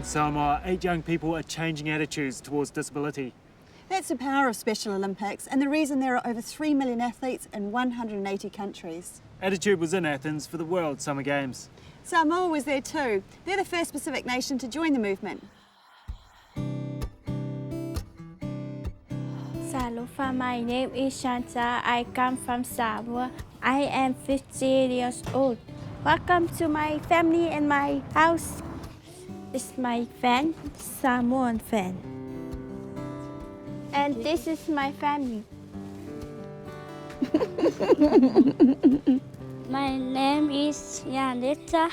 Samoa, 8 young people are changing attitudes towards disability. That's the power of Special Olympics and the reason there are over 3 million athletes in 180 countries. Attitude was in Athens for the World Summer Games. Samoa was there too. They're the first Pacific nation to join the movement. Aloha, my name is Shanta. I come from Samoa. I am 50 years old. Welcome to my family and my house. This is my fan, Samoan fan. And this is my family. My name is Yanita.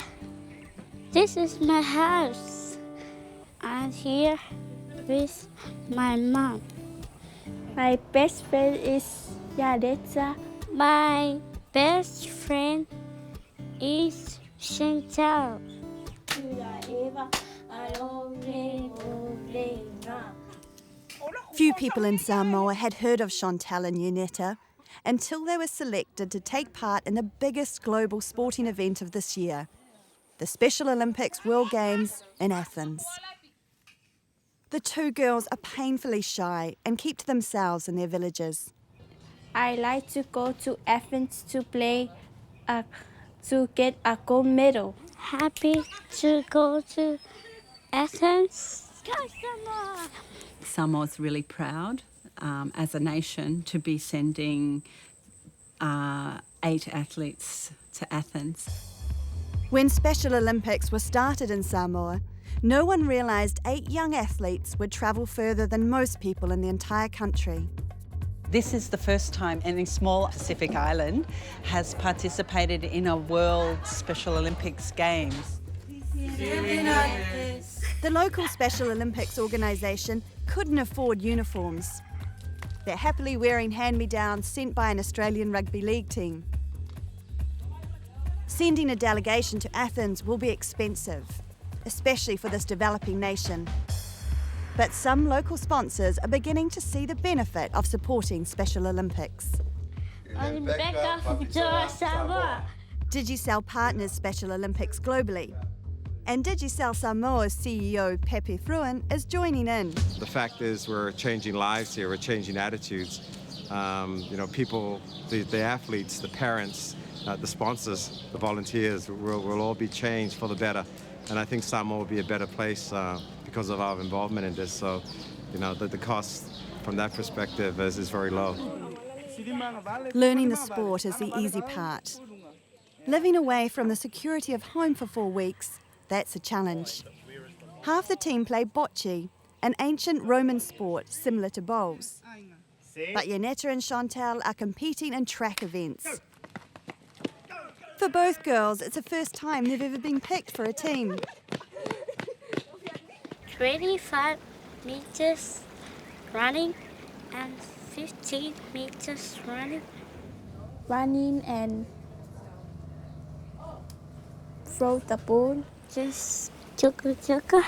This is my house. I'm here with my mom. My best friend is Yanita. My best friend is Chantal. Few people in Samoa had heard of Chantal and Unetta until they were selected to take part in the biggest global sporting event of this year, the Special Olympics World Games in Athens. The two girls are painfully shy and keep to themselves in their villages. I like to go to Athens to play, to get a gold medal. Happy to go to Athens. Samoa's really proud as a nation to be sending 8 athletes to Athens. When Special Olympics were started in Samoa, no one realised 8 young athletes would travel further than most people in the entire country. This is the first time any small Pacific island has participated in a World Special Olympics Games. The local Special Olympics organisation couldn't afford uniforms. They're happily wearing hand-me-downs sent by an Australian rugby league team. Sending a delegation to Athens will be expensive, especially for this developing nation. But some local sponsors are beginning to see the benefit of supporting Special Olympics. Digicel partners Special Olympics globally. And Digicel Samoa's CEO, Pepe Fruin, is joining in. The fact is we're changing lives here, we're changing attitudes. People, the athletes, the parents, the sponsors, the volunteers, will all be changed for the better. And I think Samoa will be a better place because of our involvement in this. So, the cost from that perspective is very low. Learning the sport is the easy part. Living away from the security of home for 4 weeks, that's a challenge. Half the team play bocce, an ancient Roman sport similar to bowls. But Yanetta and Chantal are competing in track events. For both girls, it's the first time they've ever been picked for a team. 25 meters running and 15 meters running. Running and throw the ball, just chuka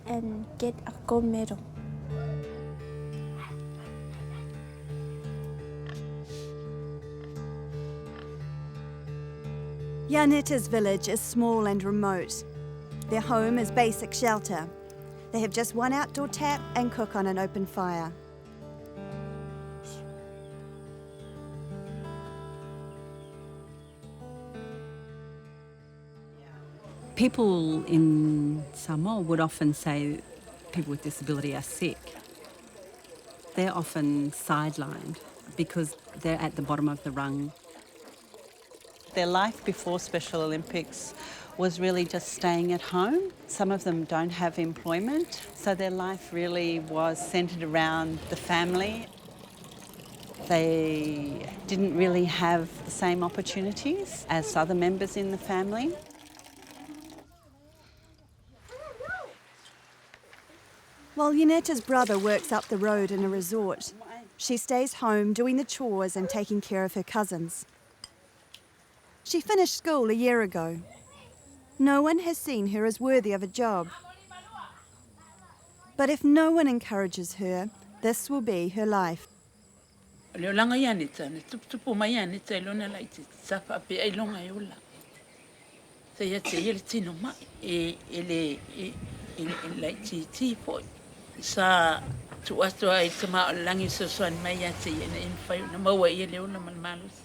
and get a gold medal. Yanetta's village is small and remote. Their home is basic shelter. They have just one outdoor tap and cook on an open fire. People in Samoa would often say people with disability are sick. They're often sidelined because they're at the bottom of the rung. Their life before Special Olympics was really just staying at home. Some of them don't have employment, so their life really was centred around the family. They didn't really have the same opportunities as other members in the family. While Yanetta's brother works up the road in a resort, she stays home doing the chores and taking care of her cousins. She finished school a year ago. No one has seen her as worthy of a job. But if no one encourages her, this will be her life. in like ti po sa tu asto ai tama langi so swan mai ati in fai na mawa ia leo na malmalus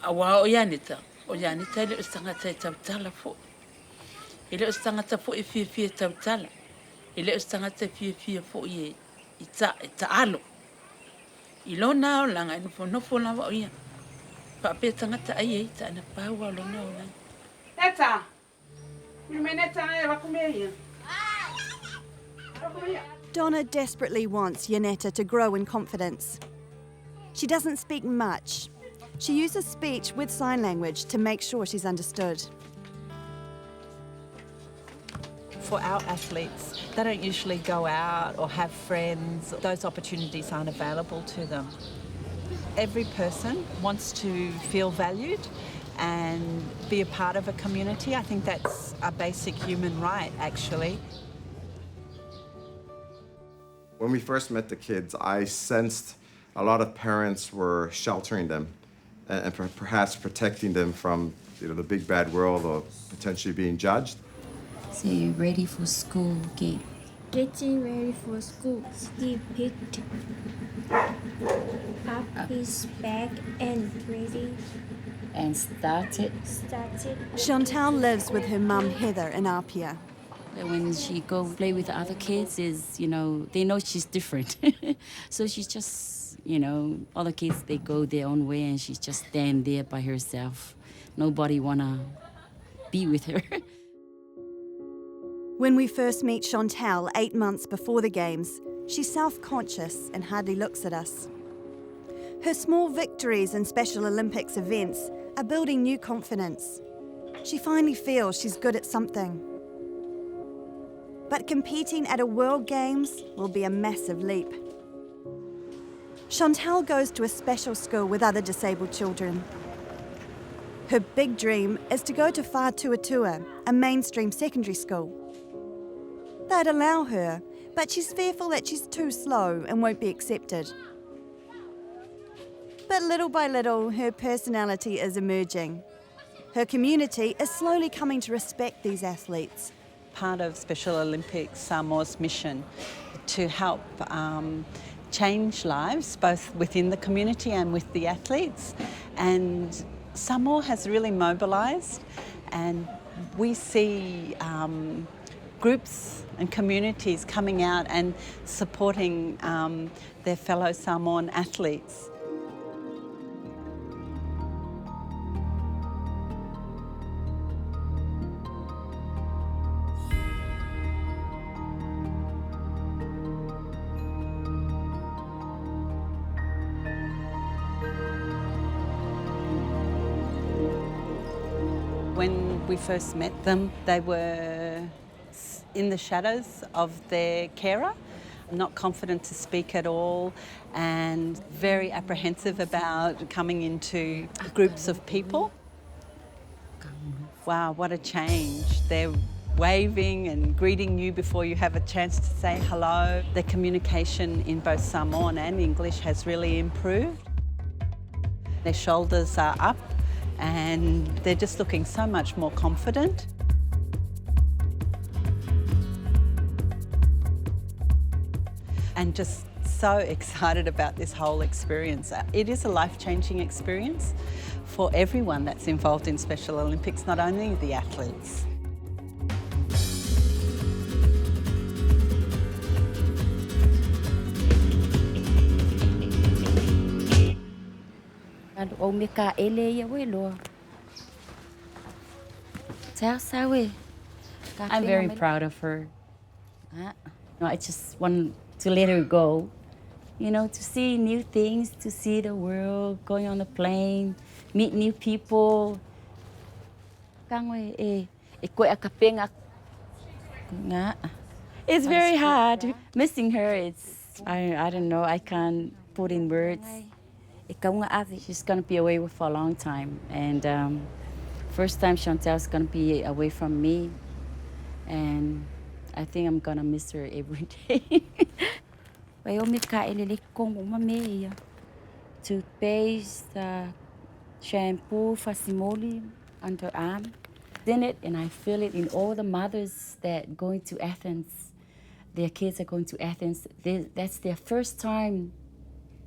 awa o yanita le stanga tai tabtala fo ile stanga ta fo fi tabtala ile stanga ta fi fo ye ita alo ilona o langa no fo na wa ia pa pe tanga ta ai ita na pa wa lo no na eta mi meneta e wa kumeia. Donna desperately wants Yanetta to grow in confidence. She doesn't speak much. She uses speech with sign language to make sure she's understood. For our athletes, they don't usually go out or have friends. Those opportunities aren't available to them. Every person wants to feel valued and be a part of a community. I think that's a basic human right, actually. When we first met the kids, I sensed a lot of parents were sheltering them and perhaps protecting them from the big bad world or potentially being judged. So you're ready for school, okay? Getting ready for school. Steve picked up his bag and ready. And started. Chantal lives with her mum Heather in Apia. When she go play with the other kids, they know she's different. So she's just, all the kids, they go their own way and she's just stand there by herself. Nobody wanna be with her. When we first meet Chantal 8 months before the games, she's self-conscious and hardly looks at us. Her small victories in Special Olympics events are building new confidence. She finally feels she's good at something. But competing at a World Games will be a massive leap. Chantal goes to a special school with other disabled children. Her big dream is to go to Whātuatua, a mainstream secondary school. They'd allow her, but she's fearful that she's too slow and won't be accepted. But little by little, her personality is emerging. Her community is slowly coming to respect these athletes. Part of Special Olympics Samoa's mission to help change lives, both within the community and with the athletes. And Samoa has really mobilised, and we see groups and communities coming out and supporting their fellow Samoan athletes. When we first met them, they were in the shadows of their carer, not confident to speak at all and very apprehensive about coming into groups of people. Wow, what a change. They're waving and greeting you before you have a chance to say hello. Their communication in both Samoan and English has really improved. Their shoulders are up and they're just looking so much more confident. And just so excited about this whole experience. It is a life-changing experience for everyone that's involved in Special Olympics, not only the athletes. I'm very proud of her. I just want to let her go, to see new things, to see the world, going on the plane, meet new people. It's very hard. Missing her, I don't know, I can't put in words. She's going to be away for a long time. And first time Chantal's going to be away from me. And I think I'm going to miss her every day. Toothpaste, shampoo, fasimoli, underarm. in it, and I feel it in all the mothers that going to Athens. Their kids are going to Athens. That's their first time.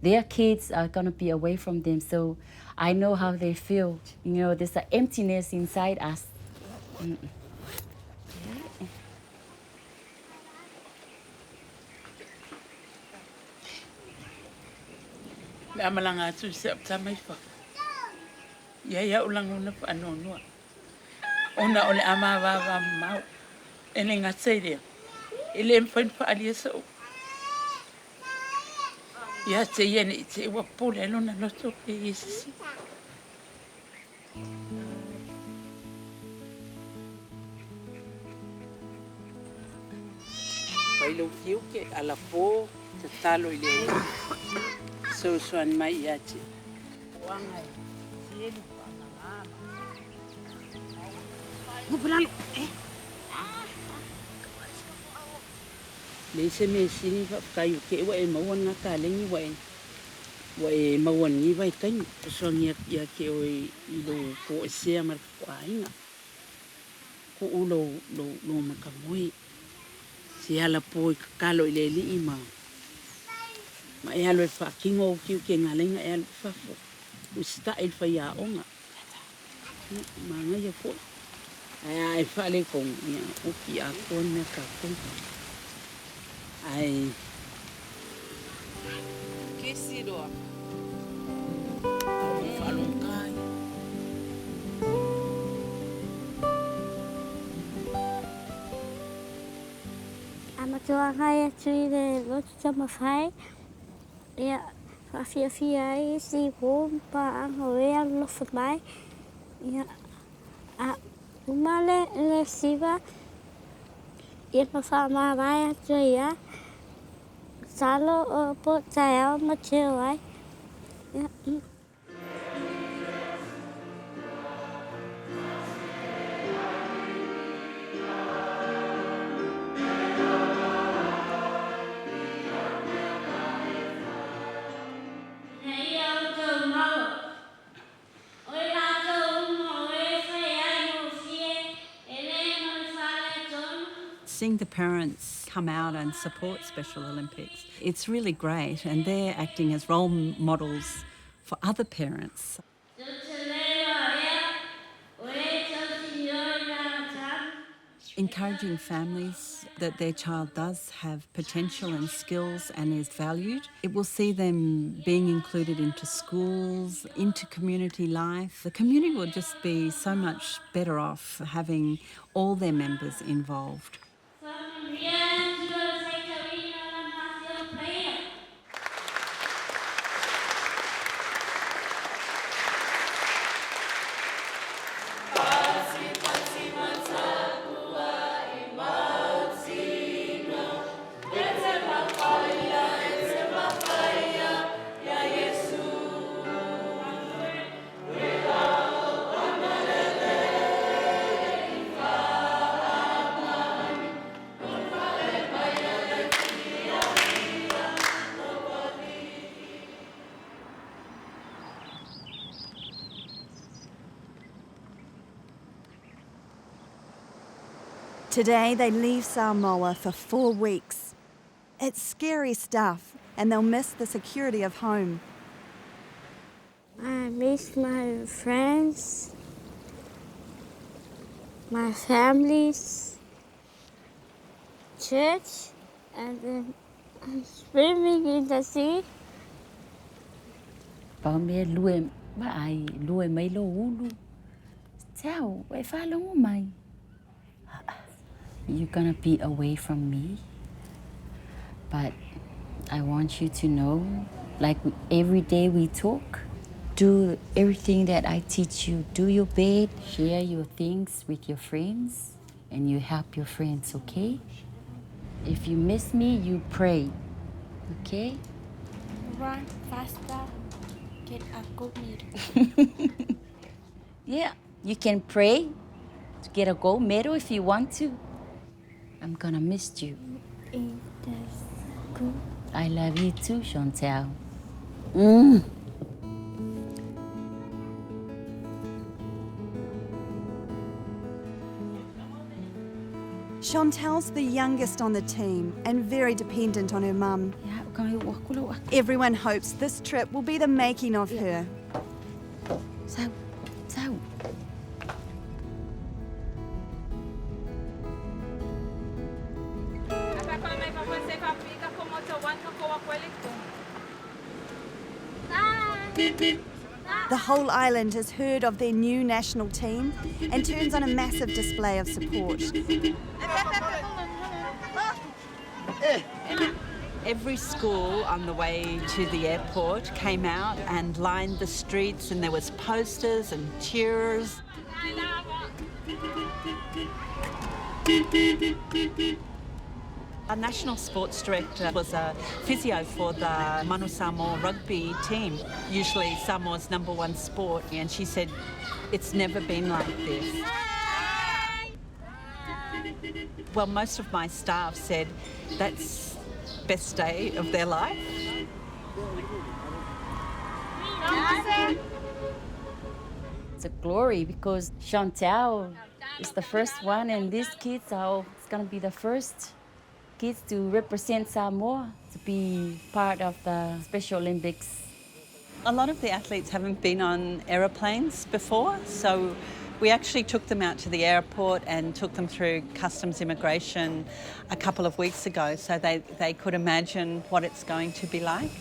Their kids are going to be away from them, so I know how they feel. You know, there's an emptiness inside us. Le amalanga tu se tamai fa. Ya ulang una pa no no. Ona ole ama va mau. Ele ngatsere. Ele mfen fa ali so. Ya se yeni se wa pole no na no so pe isi. Pai lo fiu ke ala po te talo ile. So an mai yachi. Wangai. Sienu pa mama. Ngupulalo. Le se me sini fa kai ke wa e mawon nga ka lengi wa e mawon ni vai kan so ngia ya ke o i lo ko se amar kwa inga. Ko ulo lo makamui. Si ala po ka lo ile li ima. Ma e alo e whakingo o kiu ke ngalenga e alo whafo. Usta e whaia onga. Ma ngai e po. Ai whale kong ia uki a kone ka kong. Ai. Ke siroa. Au whalong kai. Amatua hai atui le lotu tamawhai. Ia whawhiawhia i si hōm pa anga wea lofa mai. Ia a umale le siwa. Ia pa wha mai atui ia. Salo o po tai au ma teo ai. Ia Seeing the parents come out and support Special Olympics, it's really great, and they're acting as role models for other parents. Encouraging families that their child does have potential and skills and is valued. It will see them being included into schools, into community life. The community will just be so much better off having all their members involved. Today they leave Samoa for 4 weeks. It's scary stuff, and they'll miss the security of home. I miss my friends, my families, church, and then swimming in the sea. Pa me lue ba ai lue mai lo ulu. Tau, e fa lo mai. You're gonna be away from me, but I want you to know, like every day we talk, do everything that I teach you. Do your bed, share your things with your friends, and you help your friends, okay? If you miss me, you pray, okay? Run faster, get a good meal. Yeah, you can pray to get a gold medal if you want to. I'm gonna miss you. It is good. I love you too, Chantal. Chantel's the youngest on the team and very dependent on her mum. Everyone hopes this trip will be the making of her. The whole island has heard of their new national team and turns on a massive display of support. Every school on the way to the airport came out and lined the streets, and there was posters and cheerers. Our national sports director was a physio for the Manu Samoa rugby team, usually Samoa's #1 sport, and she said, it's never been like this. Well, most of my staff said that's the best day of their life. It's a glory because Chantel is the first one, and these kids are it's going to be the first kids to represent Samoa, to be part of the Special Olympics. A lot of the athletes haven't been on aeroplanes before, so we actually took them out to the airport and took them through customs immigration a couple of weeks ago so they could imagine what it's going to be like.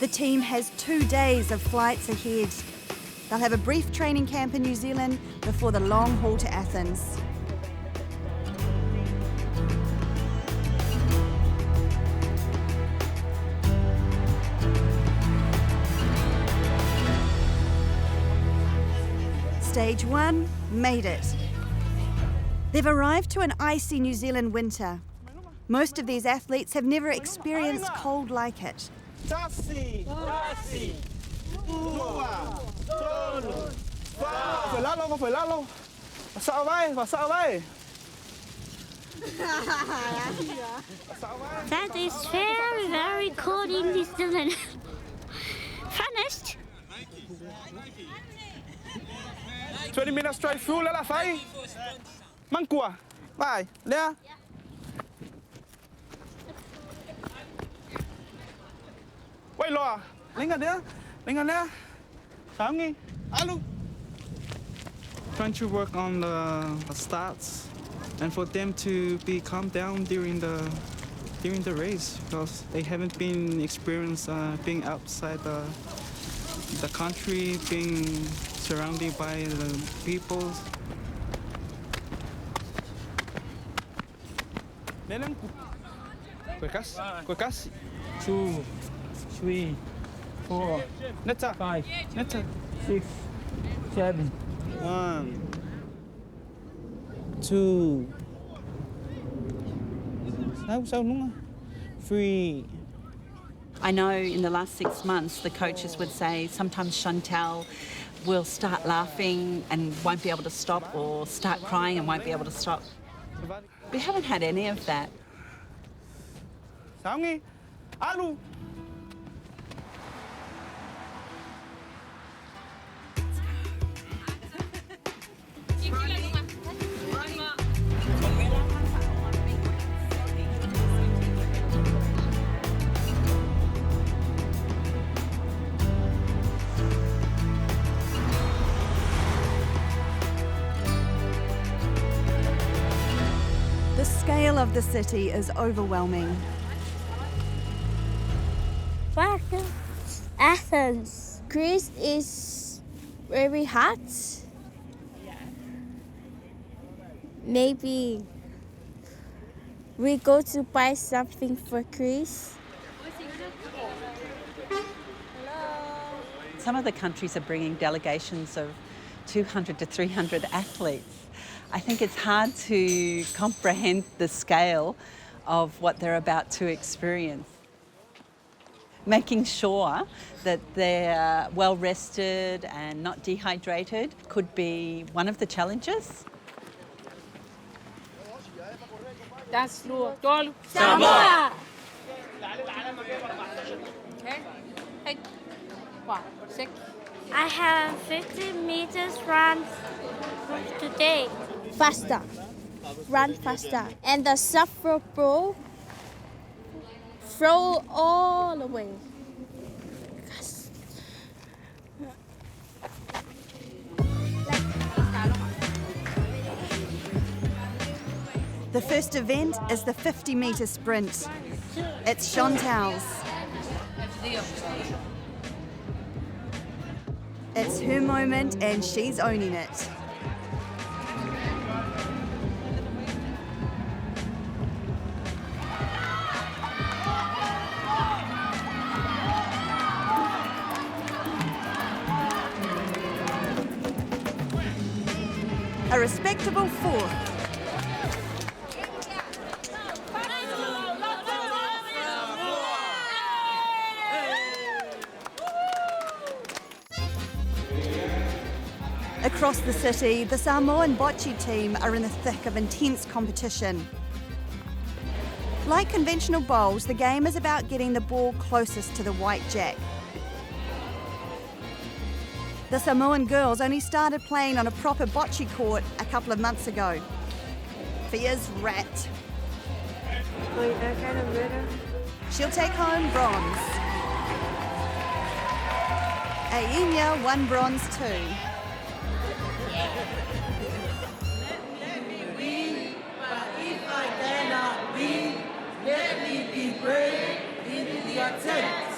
The team has 2 days of flights ahead. They'll have a brief training camp in New Zealand before the long haul to Athens. Stage 1 made it. They've arrived to an icy New Zealand winter. Most of these athletes have never experienced cold like it. That is very, very cold in New Zealand. Finished? 20 minutes straight through, là phải. Măng cua, vai, lea. Quay lo, lên gần nữa. Sao nghe? Alo. Trying to work on the stats and for them to be calm down during the race because they haven't been experienced being outside the country, being surrounded by the people. Quick. 2, 3, 4, 5, 6, 7. 1, 2. Sao đúng không? 3. I know in the last 6 months the coaches would say sometimes Chantel will start laughing and won't be able to stop, or start crying and won't be able to stop. We haven't had any of that. Sao nghe? Alo. The scale of the city is overwhelming. Welcome, Athens. Greece is very hot. Maybe we go to buy something for Greece. Some of the countries are bringing delegations of 200 to 300 athletes. I think it's hard to comprehend the scale of what they're about to experience. Making sure that they're well rested and not dehydrated could be one of the challenges. Samoa! I have 50 meters run Today, faster. Run faster. And the shuffle ball, throw all the way. The first event is the 50-metre sprint. It's Chantal's. It's her moment and she's owning it. A respectable fourth. Across the city, the Samoan bocce team are in the thick of intense competition. Like conventional bowls, the game is about getting the ball closest to the white jack. The Samoan girls only started playing on a proper bocce court a couple of months ago. Fia's rat. She'll take home bronze. Aina won bronze too. Let me win, but if I cannot win, let me be brave in the attempt.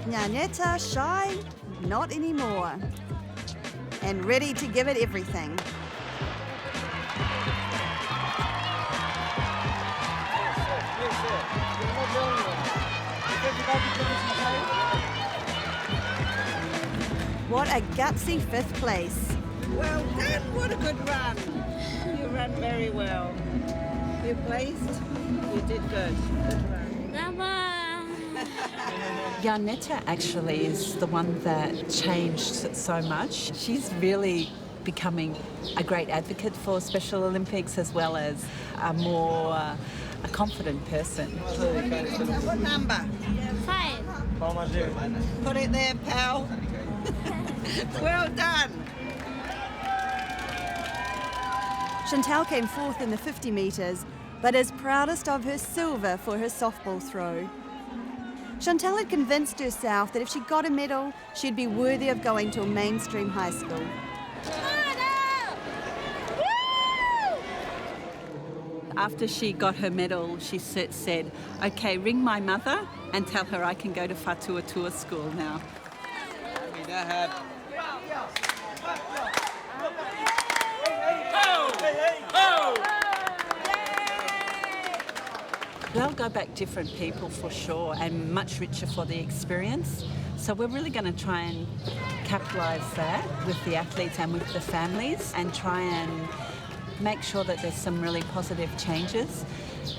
Nyaneta shy? Not anymore. And ready to give it everything. What a gutsy fifth place. Well done, what a good run. You ran very well. You placed, you did good. Good run. Mama. Yanetta actually is the one that changed so much. She's really becoming a great advocate for Special Olympics as well as a confident person. What number? 5. Put it there, pal. Well done. Chantal came fourth in the 50 metres, but is proudest of her silver for her softball throw. Chantal had convinced herself that if she got a medal, she'd be worthy of going to a mainstream high school. After she got her medal, she said, "Okay, ring my mother and tell her I can go to Fatuatua school now." They'll go back different people for sure and much richer for the experience. So we're really going to try and capitalise that with the athletes and with the families and try and make sure that there's some really positive changes.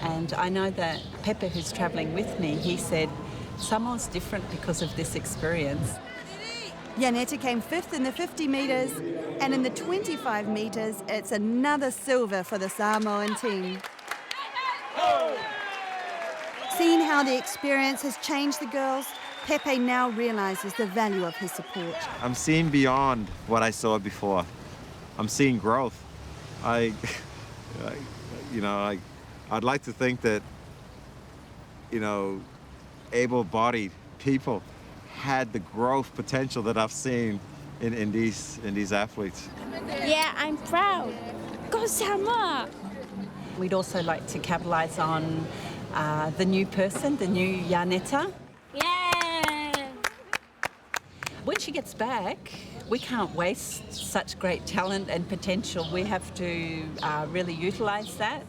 And I know that Pepe, who's travelling with me, he said Samoa's different because of this experience. Yanetta came fifth in the 50 metres, and in the 25 metres, it's another silver for the Samoan team. Seeing how the experience has changed the girls, Pepe now realises the value of his support. I'm seeing beyond what I saw before. I'm seeing growth. I'd like to think that, able-bodied people had the growth potential that I've seen in these athletes. Yeah, I'm proud. Go Samoa! We'd also like to capitalise on the new person, the new Yanetta. Yeah! When she gets back, we can't waste such great talent and potential. We have to really utilise that.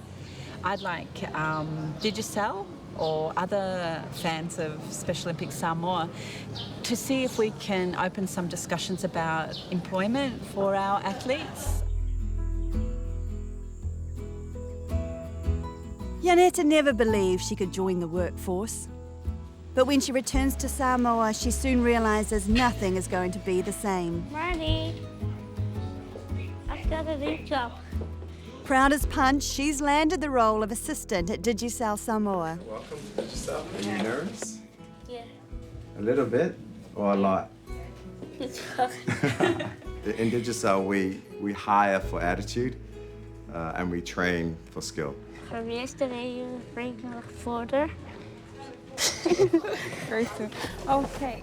I'd like Digicel or other fans of Special Olympics Samoa to see if we can open some discussions about employment for our athletes. Yanetta never believed she could join the workforce. But when she returns to Samoa, she soon realises nothing is going to be the same. Marty, I've got a new job. Proud as punch, she's landed the role of assistant at Digicel Samoa. Welcome to Digicel. Are you nervous? Yeah. A little bit or a lot? In Digicel, we hire for attitude and we train for skill. From yesterday, you bring a folder. Okay.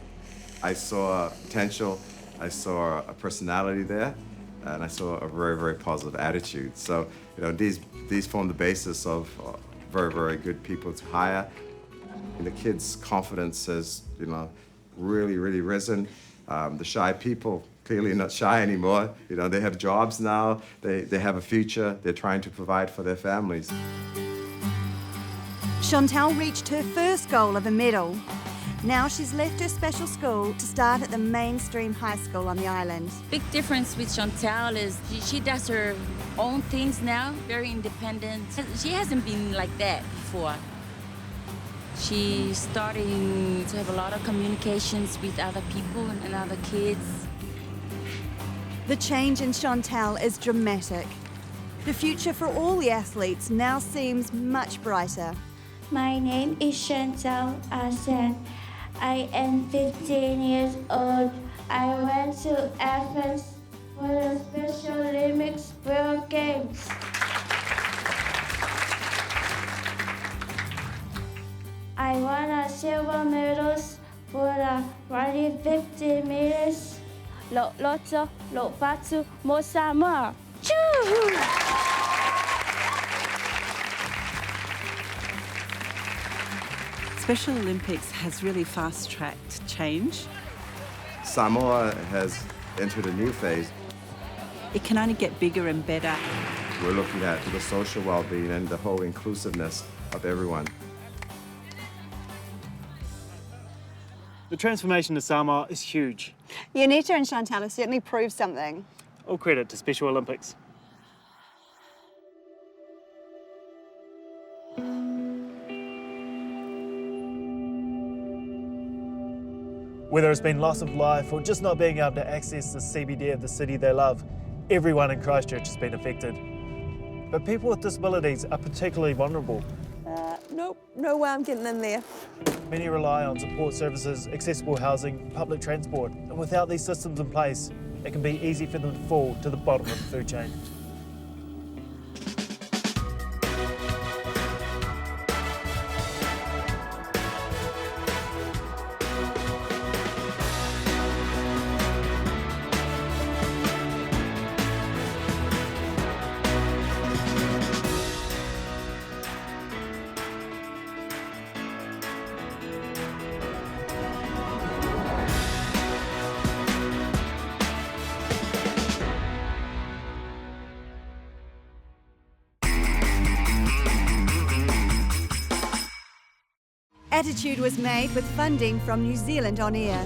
I saw potential, I saw a personality there, and I saw a very, very positive attitude. So, these form the basis of very, very good people to hire. And the kids' confidence has, really, really risen. The shy people, clearly not shy anymore. They have jobs now, they have a future, they're trying to provide for their families. Chantal reached her first goal of a medal. Now she's left her special school to start at the mainstream high school on the island. Big difference with Chantal is she does her own things now, very independent. She hasn't been like that before. She's starting to have a lot of communications with other people and other kids. The change in Chantal is dramatic. The future for all the athletes now seems much brighter. My name is Chantal Asen. I am 15 years old. I went to Athens for the Special Olympics World Games. I won a silver medals for the running 50 meters. Loto, Lopatu, Mosama. Choo! Special Olympics has really fast-tracked change. Samoa has entered a new phase. It can only get bigger and better. We're looking at the social well-being and the whole inclusiveness of everyone. The transformation of Samoa is huge. Yanita and Chantal have certainly proved something. All credit to Special Olympics. Whether it's been loss of life or just not being able to access the CBD of the city they love, everyone in Christchurch has been affected. But people with disabilities are particularly vulnerable. Nope, no way I'm getting in there. Many rely on support services, accessible housing, public transport, and without these systems in place, it can be easy for them to fall to the bottom of the food chain. Attitude was made with funding from New Zealand On Air.